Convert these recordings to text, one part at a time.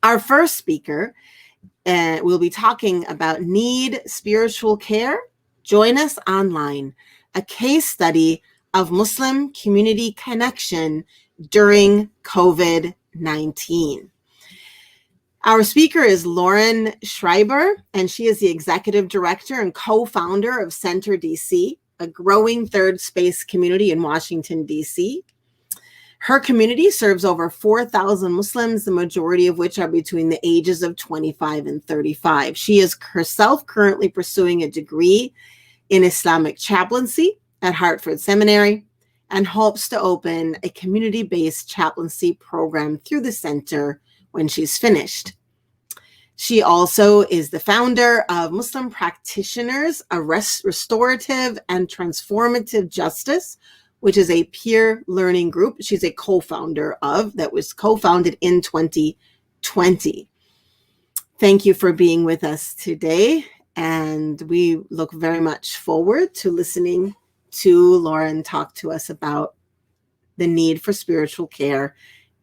Our first speaker will be talking about Need Spiritual Care. Join us online, a case study of Muslim community connection during COVID-19. Our speaker is Lauren Schreiber, and she is the executive director and co-founder of Center DC, a growing third space community in Washington, DC. Her community serves over 4,000 Muslims, the majority of which are between the ages of 25 and 35. She is herself currently pursuing a degree in Islamic chaplaincy at Hartford Seminary and hopes to open a community-based chaplaincy program through the center when she's finished. She also is the founder of Muslim Practitioners, a Restorative and Transformative Justice, which is a peer learning group she's a co-founder of, that was co-founded in 2020. Thank you for being with us today, and we look very much forward to listening to Lauren talk to us about the need for spiritual care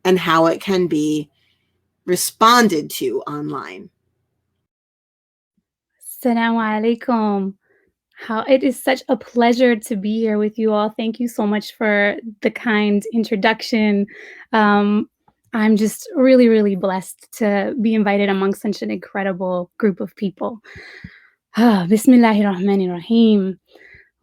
and how it can be responded to online. Assalamu alaikum. It is such a pleasure to be here with you all. Thank you so much for the kind introduction. I'm just really, really blessed to be invited among such an incredible group of people. Bismillahir Rahmanir Rahim.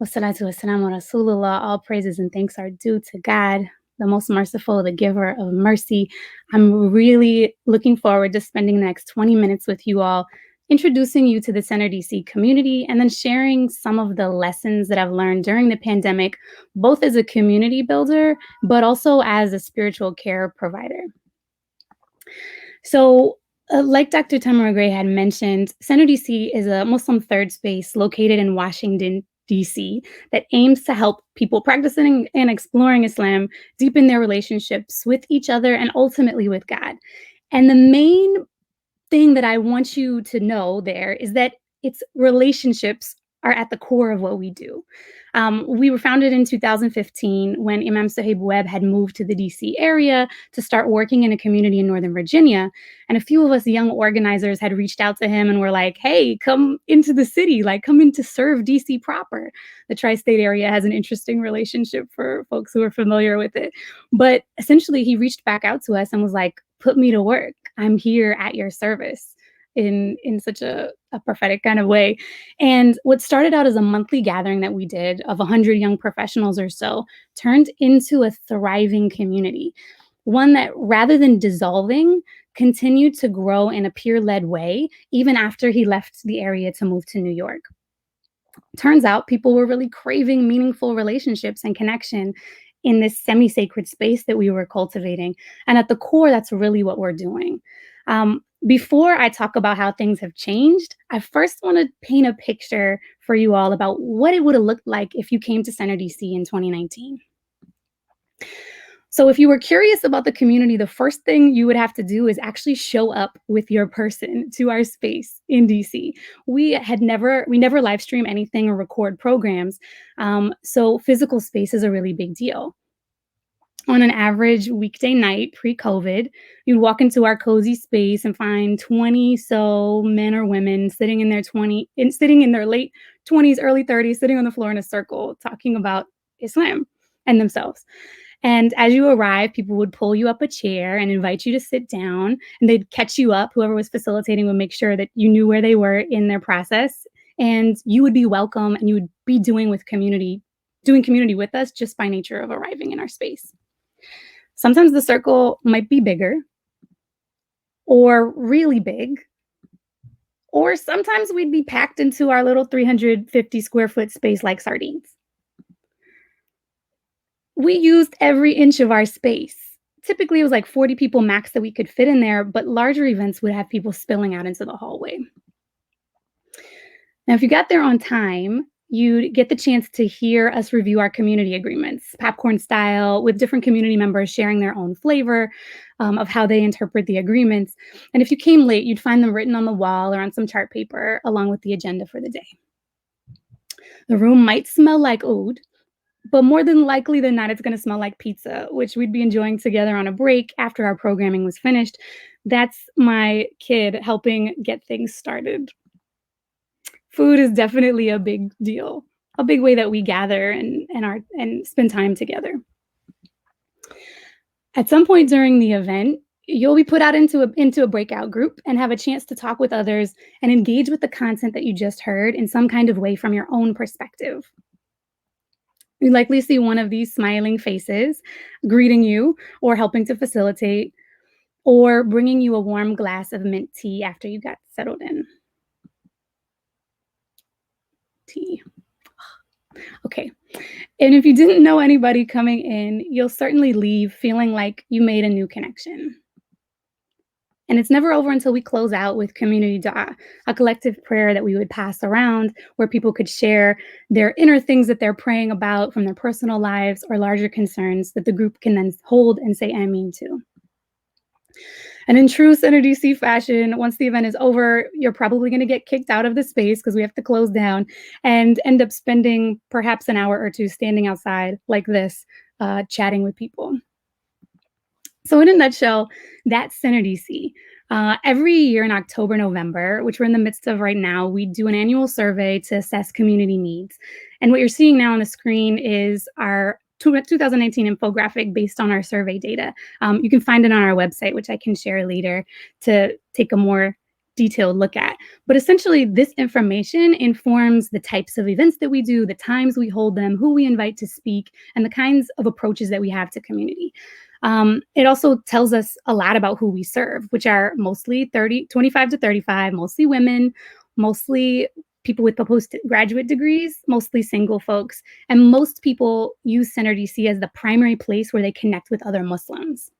Wassalatu wassalamu ala Rasulullah. All praises and thanks are due to God, the most merciful, the giver of mercy. I'm really looking forward to spending the next 20 minutes with you all, introducing you to the Center DC community, and then sharing some of the lessons that I've learned during the pandemic, both as a community builder, but also as a spiritual care provider. So, like Dr. Tamara Gray had mentioned, Center DC is a Muslim third space located in Washington, DC, that aims to help people practicing and exploring Islam deepen their relationships with each other and ultimately with God. And the main thing that I want you to know there is that its relationships are at the core of what we do. We were founded in 2015 when Imam Sahib Webb had moved to the DC area to start working in a community in Northern Virginia. And a few of us young organizers had reached out to him and were like, hey, come into the city, like come in to serve DC proper. The tri-state area has an interesting relationship for folks who are familiar with it. But essentially he reached back out to us and was like, put me to work. I'm here at your service in such a prophetic kind of way. And what started out as a monthly gathering that we did of 100 young professionals or so turned into a thriving community, one that rather than dissolving, continued to grow in a peer-led way, even after he left the area to move to New York. Turns out people were really craving meaningful relationships and connection in this semi-sacred space that we were cultivating. And at the core, that's really what we're doing. Before I talk about how things have changed, I first want to paint a picture for you all about what it would have looked like if you came to Center DC in 2019. So if you were curious about the community, the first thing you would have to do is actually show up with your person to our space in DC. We never live stream anything or record programs. So physical space is a really big deal. On an average weekday night pre-COVID, you'd walk into our cozy space and find 20 so men or women sitting in their late 20s, early 30s, sitting on the floor in a circle talking about Islam and themselves. And as you arrive, people would pull you up a chair and invite you to sit down, and they'd catch you up. Whoever was facilitating would make sure that you knew where they were in their process, and you would be welcome and you would be doing community with us just by nature of arriving in our space. Sometimes the circle might be bigger or really big, or sometimes we'd be packed into our little 350 square foot space like sardines. We used every inch of our space. Typically, it was like 40 people max that we could fit in there, but larger events would have people spilling out into the hallway. Now, if you got there on time, you'd get the chance to hear us review our community agreements, popcorn style, with different community members sharing their own flavor of how they interpret the agreements. And if you came late, you'd find them written on the wall or on some chart paper, along with the agenda for the day. The room might smell like oud, but more than likely than not, it's going to smell like pizza, which we'd be enjoying together on a break after our programming was finished. That's my kid helping get things started. Food is definitely a big deal, a big way that we gather and spend time together. At some point during the event, you'll be put out into a breakout group and have a chance to talk with others and engage with the content that you just heard in some kind of way from your own perspective. You likely see one of these smiling faces greeting you or helping to facilitate or bringing you a warm glass of mint tea after you got settled in. Tea. Okay. And if you didn't know anybody coming in, you'll certainly leave feeling like you made a new connection. And it's never over until we close out with community dua, a collective prayer that we would pass around where people could share their inner things that they're praying about from their personal lives or larger concerns that the group can then hold and say Ameen to. And in true Center DC fashion, once the event is over, you're probably going to get kicked out of the space because we have to close down and end up spending perhaps an hour or two standing outside like this, chatting with people. So in a nutshell, that's Center DC. Every year in October, November, which we're in the midst of right now, we do an annual survey to assess community needs. And what you're seeing now on the screen is our 2019 infographic based on our survey data. You can find it on our website, which I can share later to take a more detailed look at. But essentially, this information informs the types of events that we do, the times we hold them, who we invite to speak, and the kinds of approaches that we have to community. It also tells us a lot about who we serve, which are mostly 25 to 35, mostly women, mostly people with postgraduate degrees, mostly single folks, and most people use Center DC as the primary place where they connect with other Muslims.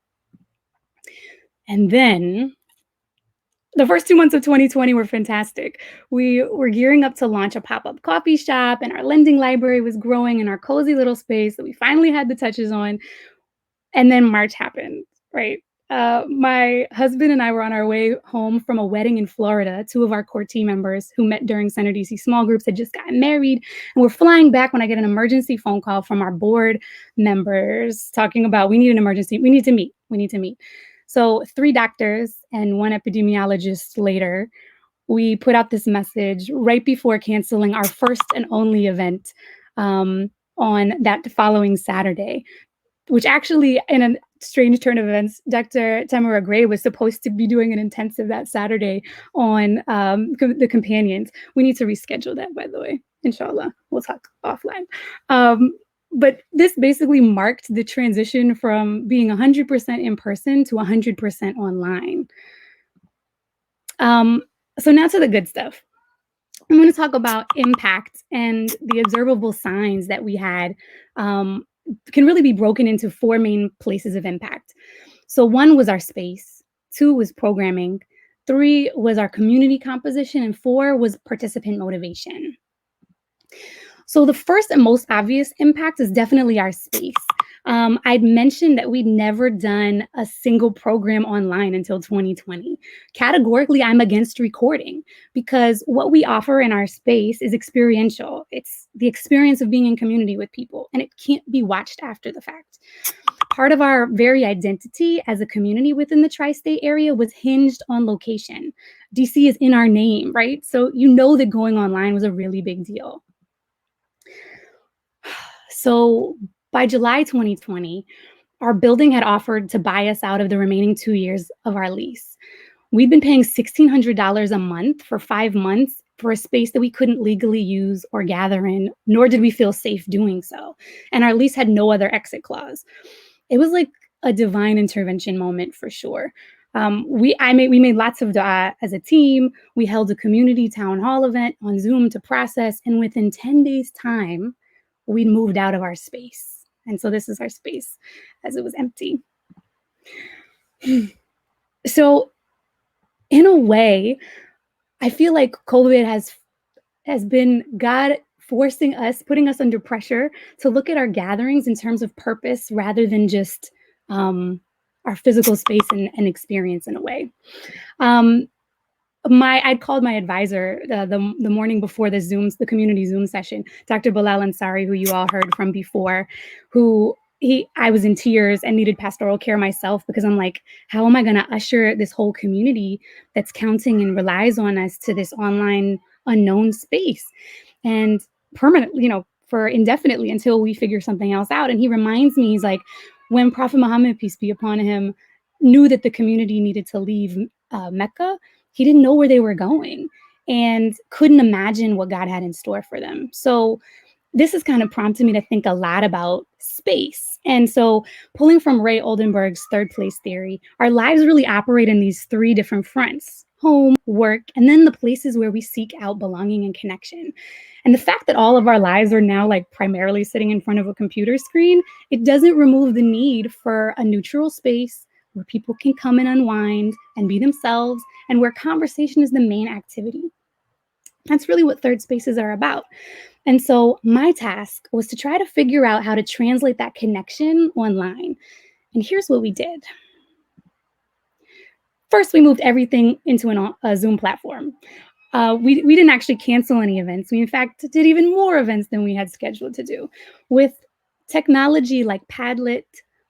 And then the first 2 months of 2020 were fantastic. We were gearing up to launch a pop-up coffee shop, and our lending library was growing in our cozy little space that we finally had the touches on. And then March happened, right? My husband and I were on our way home from a wedding in Florida. 2 of our core team members who met during Center DC small groups had just gotten married. And we're flying back when I get an emergency phone call from our board members talking about, we need an emergency. We need to meet. So 3 doctors and 1 epidemiologist later, we put out this message right before canceling our first and only event on that following Saturday, which actually, in a strange turn of events, Dr. Tamara Gray was supposed to be doing an intensive that Saturday on the companions. We need to reschedule that, by the way. Inshallah, we'll talk offline. But this basically marked the transition from being 100% in person to 100% online. So now to the good stuff. I'm going to talk about impact, and the observable signs that we had can really be broken into 4 main places of impact. So 1 was our space, 2 was programming, 3 was our community composition, and 4 was participant motivation. So the first and most obvious impact is definitely our space. I'd mentioned that we'd never done a single program online until 2020. Categorically, I'm against recording because what we offer in our space is experiential. It's the experience of being in community with people, and it can't be watched after the fact. Part of our very identity as a community within the tri-state area was hinged on location. DC is in our name, right? So you know that going online was a really big deal. So by July 2020, our building had offered to buy us out of the remaining 2 years of our lease. We'd been paying $1,600 a month for 5 months for a space that we couldn't legally use or gather in, nor did we feel safe doing so. And our lease had no other exit clause. It was like a divine intervention moment for sure. We made lots of dua as a team. We held a community town hall event on Zoom to process, and within 10 days' time, we moved out of our space. And so this is our space as it was empty. So in a way, I feel like COVID has been God forcing us, putting us under pressure to look at our gatherings in terms of purpose rather than just our physical space and experience in a way. I'd called my advisor the morning before the community Zoom session, Dr. Bilal Ansari, who you all heard from before, who I was in tears and needed pastoral care myself, because I'm like, how am I going to usher this whole community that's counting and relies on us to this online unknown space, and permanently, for indefinitely, until we figure something else out. And he reminds me, he's like, when Prophet Muhammad, peace be upon him, knew that the community needed to leave Mecca, he didn't know where they were going and couldn't imagine what God had in store for them. So this has kind of prompted me to think a lot about space. And so, pulling from Ray Oldenburg's third place theory, our lives really operate in these three different fronts: home, work, and then the places where we seek out belonging and connection. And the fact that all of our lives are now like primarily sitting in front of a computer screen, it doesn't remove the need for a neutral space where people can come and unwind and be themselves, and where conversation is the main activity. That's really what third spaces are about. And so my task was to try to figure out how to translate that connection online. And here's what we did. First, we moved everything into a Zoom platform. We didn't actually cancel any events. We, in fact, did even more events than we had scheduled to do. With technology like Padlet,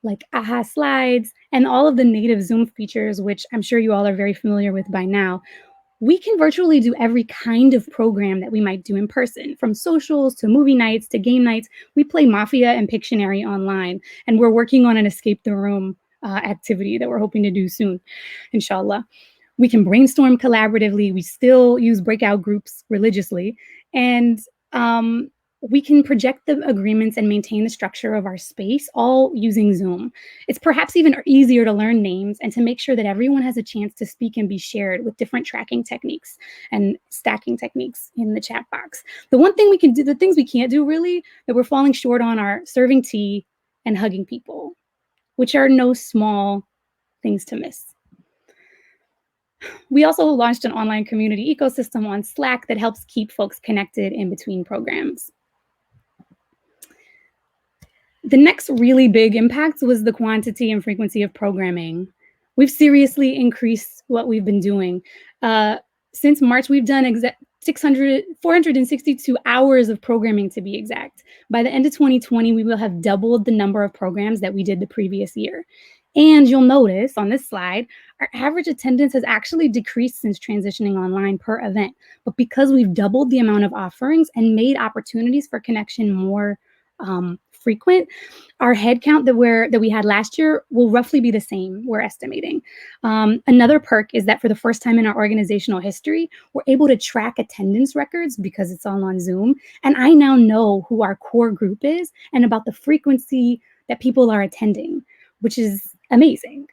like AHA Slides, and all of the native Zoom features, which I'm sure you all are very familiar with by now, we can virtually do every kind of program that we might do in person, from socials to movie nights to game nights. We play Mafia and Pictionary online, and we're working on an Escape the Room activity that we're hoping to do soon, inshallah. We can brainstorm collaboratively. We still use breakout groups religiously, and we can project the agreements and maintain the structure of our space, all using Zoom. It's perhaps even easier to learn names and to make sure that everyone has a chance to speak and be shared, with different tracking techniques and stacking techniques in the chat box. The one thing we can do, the things we can't do really, that we're falling short on, are serving tea and hugging people, which are no small things to miss. We also launched an online community ecosystem on Slack that helps keep folks connected in between programs. The next really big impact was the quantity and frequency of programming. We've seriously increased what we've been doing. Since March, we've done 462 hours of programming, to be exact. By the end of 2020, we will have doubled the number of programs that we did the previous year. And you'll notice on this slide, our average attendance has actually decreased since transitioning online per event. But because we've doubled the amount of offerings and made opportunities for connection more frequent, our head count that we had last year will roughly be the same, we're estimating. Another perk is that for the first time in our organizational history, we're able to track attendance records because it's all on Zoom. And I now know who our core group is and about the frequency that people are attending, which is amazing.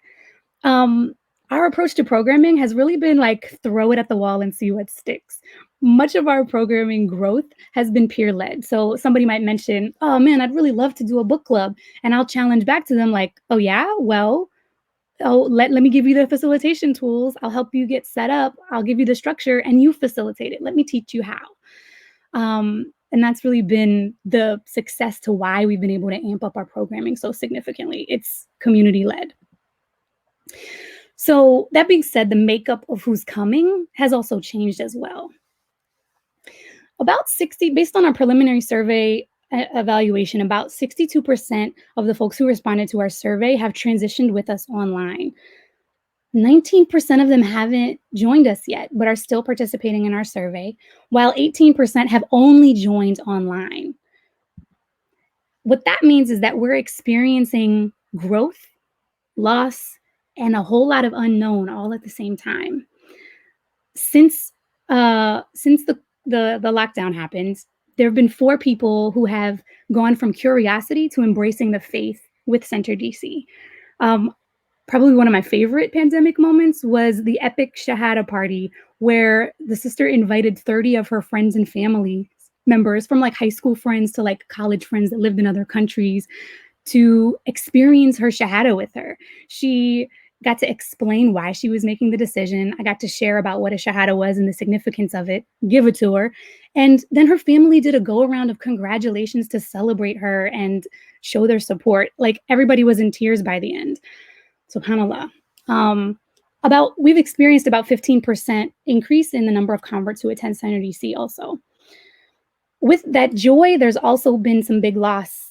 Our approach to programming has really been like, throw it at the wall and see what sticks. Much of our programming growth has been peer-led. So somebody might mention, oh man, I'd really love to do a book club. And I'll challenge back to them like, oh yeah, well, let me give you the facilitation tools. I'll help you get set up. I'll give you the structure and you facilitate it. Let me teach you how. And that's really been the success to why we've been able to amp up our programming so significantly. It's community-led. So that being said, the makeup of who's coming has also changed as well. Based on our preliminary survey evaluation, about 62% of the folks who responded to our survey have transitioned with us online. 19% of them haven't joined us yet, but are still participating in our survey, while 18% have only joined online. What that means is that we're experiencing growth, loss, and a whole lot of unknown all at the same time. Since the lockdown happened, there have been 4 people who have gone from curiosity to embracing the faith with Center DC. Probably one of my favorite pandemic moments was the epic Shahada party, where the sister invited 30 of her friends and family members, from like high school friends to like college friends that lived in other countries, to experience her Shahada with her. She got to explain why she was making the decision. I got to share about what a Shahada was and the significance of it, give it to her. And then her family did a go around of congratulations to celebrate her and show their support. Like, everybody was in tears by the end. SubhanAllah. We've experienced about 15% increase in the number of converts who attend Center DC also. With that joy, there's also been some big loss.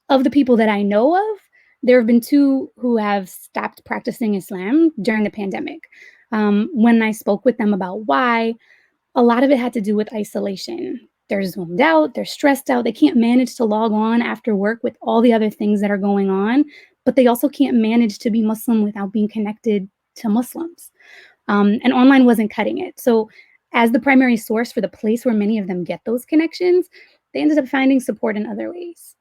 Of the people that I know of, there have been 2 who have stopped practicing Islam during the pandemic. When I spoke with them about why, a lot of it had to do with isolation. They're zoomed out, they're stressed out, they can't manage to log on after work with all the other things that are going on, but they also can't manage to be Muslim without being connected to Muslims. And online wasn't cutting it. So, as the primary source for the place where many of them get those connections, they ended up finding support in other ways.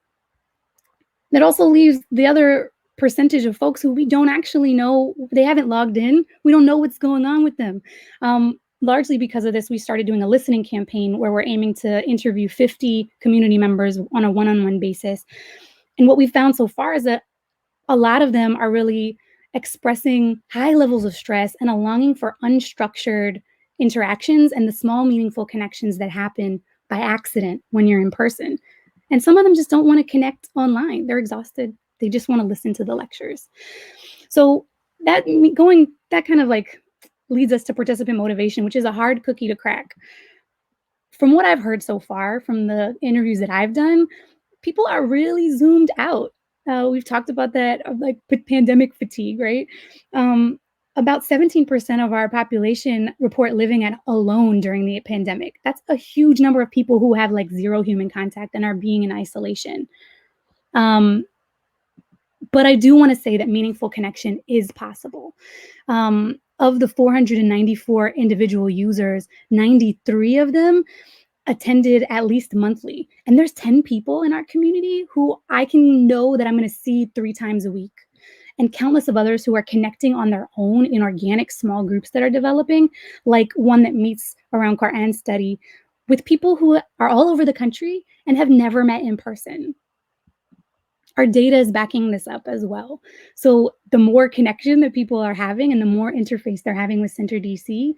That also leaves the other percentage of folks who we don't actually know, they haven't logged in. We don't know what's going on with them. Largely because of this, we started doing a listening campaign where we're aiming to interview 50 community members on a one-on-one basis. And what we've found so far is that a lot of them are really expressing high levels of stress and a longing for unstructured interactions and the small, meaningful connections that happen by accident when you're in person. And some of them just don't want to connect online. They're exhausted. They just want to listen to the lectures. So that kind of like leads us to participant motivation, which is a hard cookie to crack. From what I've heard so far from the interviews that I've done, people are really zoomed out. We've talked about that, like pandemic fatigue, right? About 17% of our population report living alone during the pandemic. That's a huge number of people who have like zero human contact and are being in isolation. But I do want to say that meaningful connection is possible. Of the 494 individual users, 93 of them attended at least monthly. And there's 10 people in our community who I can know that I'm going to see 3 times a week. And countless of others who are connecting on their own in organic small groups that are developing, like one that meets around Quran study with people who are all over the country and have never met in person. Our data is backing this up as well. So the more connection that people are having and the more interface they're having with Center DC,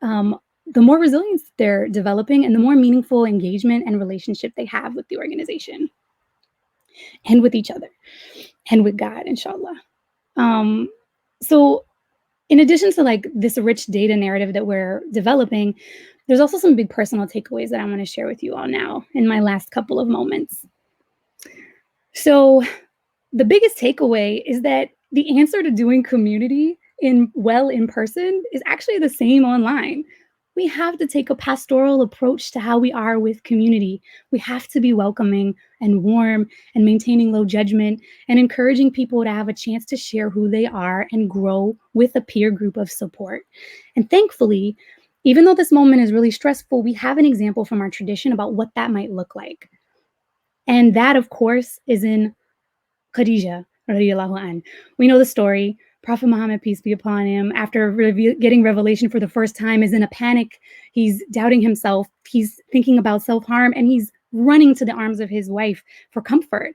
the more resilience they're developing and the more meaningful engagement and relationship they have with the organization and with each other and with God, inshallah. So in addition to like this rich data narrative that we're developing, there's also some big personal takeaways that I want to share with you all now in my last couple of moments. So the biggest takeaway is that the answer to doing community in person is actually the same online. We have to take a pastoral approach to how we are with community. We have to be welcoming and warm and maintaining low judgment and encouraging people to have a chance to share who they are and grow with a peer group of support. And thankfully, even though this moment is really stressful, we have an example from our tradition about what that might look like. And that, of course, is in Khadija, radiyallahu an. We know the story. Prophet Muhammad, peace be upon him, after getting revelation for the first time, is in a panic. He's doubting himself. He's thinking about self-harm, and he's running to the arms of his wife for comfort.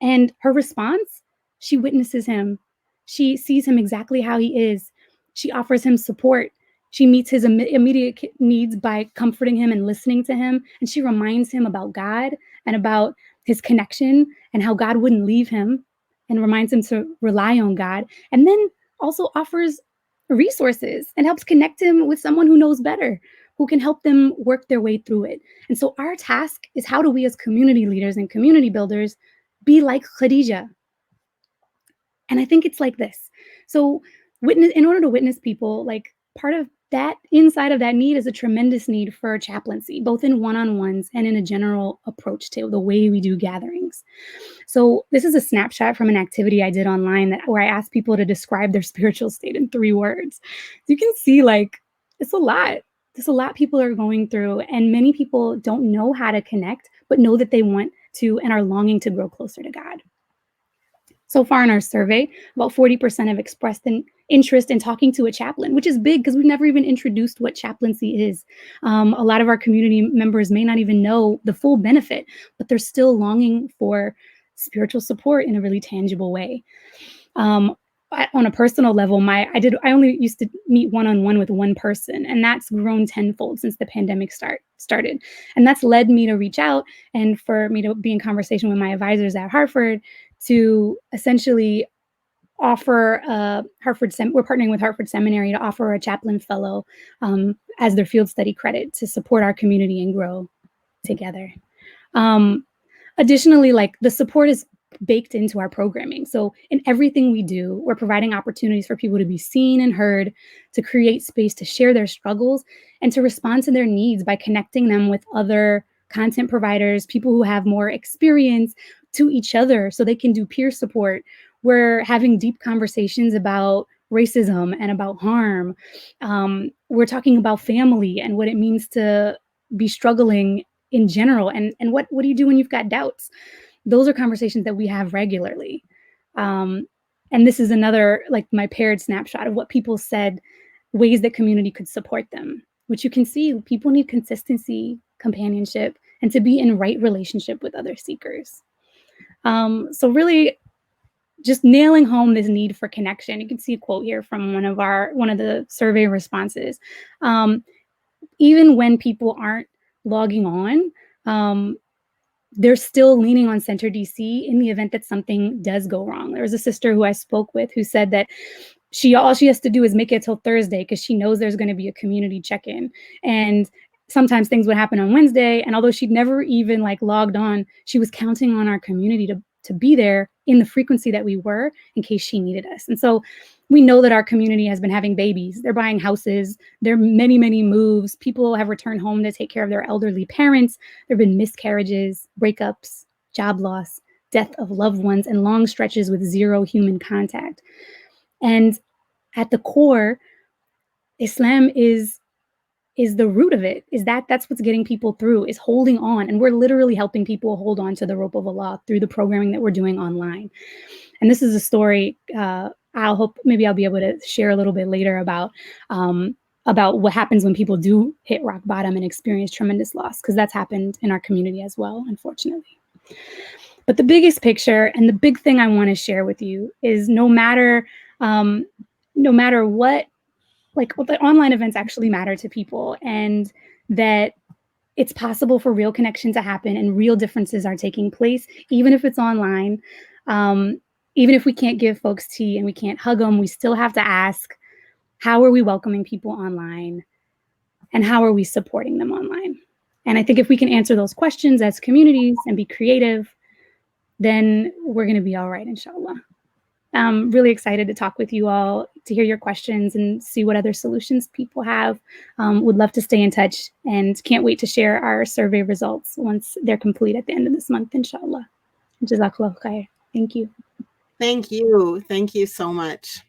And her response, she witnesses him. She sees him exactly how he is. She offers him support. She meets his immediate needs by comforting him and listening to him. And she reminds him about God and about his connection and how God wouldn't leave him, and reminds him to rely on God, and then also offers resources and helps connect him with someone who knows better, who can help them work their way through it. And so our task is, how do we as community leaders and community builders be like Khadija? And I think it's like this. So in order to witness people, like part of that, inside of that need is a tremendous need for chaplaincy, both in one-on-ones and in a general approach to the way we do gatherings. So this is a snapshot from an activity I did online where I asked people to describe their spiritual state in 3 words. You can see like it's a lot. There's a lot people are going through, and many people don't know how to connect, but know that they want to and are longing to grow closer to God. So far in our survey, about 40% have expressed an interest in talking to a chaplain, which is big because we've never even introduced what chaplaincy is. A lot of our community members may not even know the full benefit, but they're still longing for spiritual support in a really tangible way. On a personal level, I only used to meet one-on-one with one person, and that's grown tenfold since the pandemic started. And that's led me to reach out and for me to be in conversation with my advisors at Hartford to essentially offer we're partnering with Hartford Seminary to offer a chaplain fellow as their field study credit to support our community and grow together. Additionally, like the support is baked into our programming. So in everything we do, we're providing opportunities for people to be seen and heard, to create space to share their struggles, and to respond to their needs by connecting them with other content providers, people who have more experience, to each other so they can do peer support. We're having deep conversations about racism and about harm. We're talking about family and what it means to be struggling in general. And what do you do when you've got doubts? Those are conversations that we have regularly. And this is another, like, my paired snapshot of what people said, ways that community could support them, which you can see people need consistency, companionship, and to be in right relationship with other seekers. So really just nailing home this need for connection. You can see a quote here from one of the survey responses. Even when people aren't logging on, they're still leaning on Center DC in the event that something does go wrong. There was a sister who I spoke with who said that all she has to do is make it till Thursday because she knows there's going to be a community check-in. And sometimes things would happen on Wednesday. And although she'd never even logged on, she was counting on our community to be there in the frequency that we were in case she needed us. And so we know that our community has been having babies. They're buying houses. There are many, many moves. People have returned home to take care of their elderly parents. There have been miscarriages, breakups, job loss, death of loved ones, and long stretches with zero human contact. And at the core, Islam is the root of it. That's what's getting people through, is holding on. And we're literally helping people hold on to the rope of Allah through the programming that we're doing online. And this is a story I'll be able to share a little bit later about what happens when people do hit rock bottom and experience tremendous loss, because that's happened in our community as well, unfortunately. But the biggest picture and the big thing I want to share with you is no matter what, the online events actually matter to people, and that it's possible for real connection to happen and real differences are taking place, even if it's online. Even if we can't give folks tea and we can't hug them, we still have to ask, how are we welcoming people online? And how are we supporting them online? And I think if we can answer those questions as communities and be creative, then we're going to be all right, inshallah. I'm really excited to talk with you all, to hear your questions and see what other solutions people have. Would love to stay in touch and can't wait to share our survey results once they're complete at the end of this month, inshallah. Jazakallah khair. Thank you. Thank you. Thank you so much.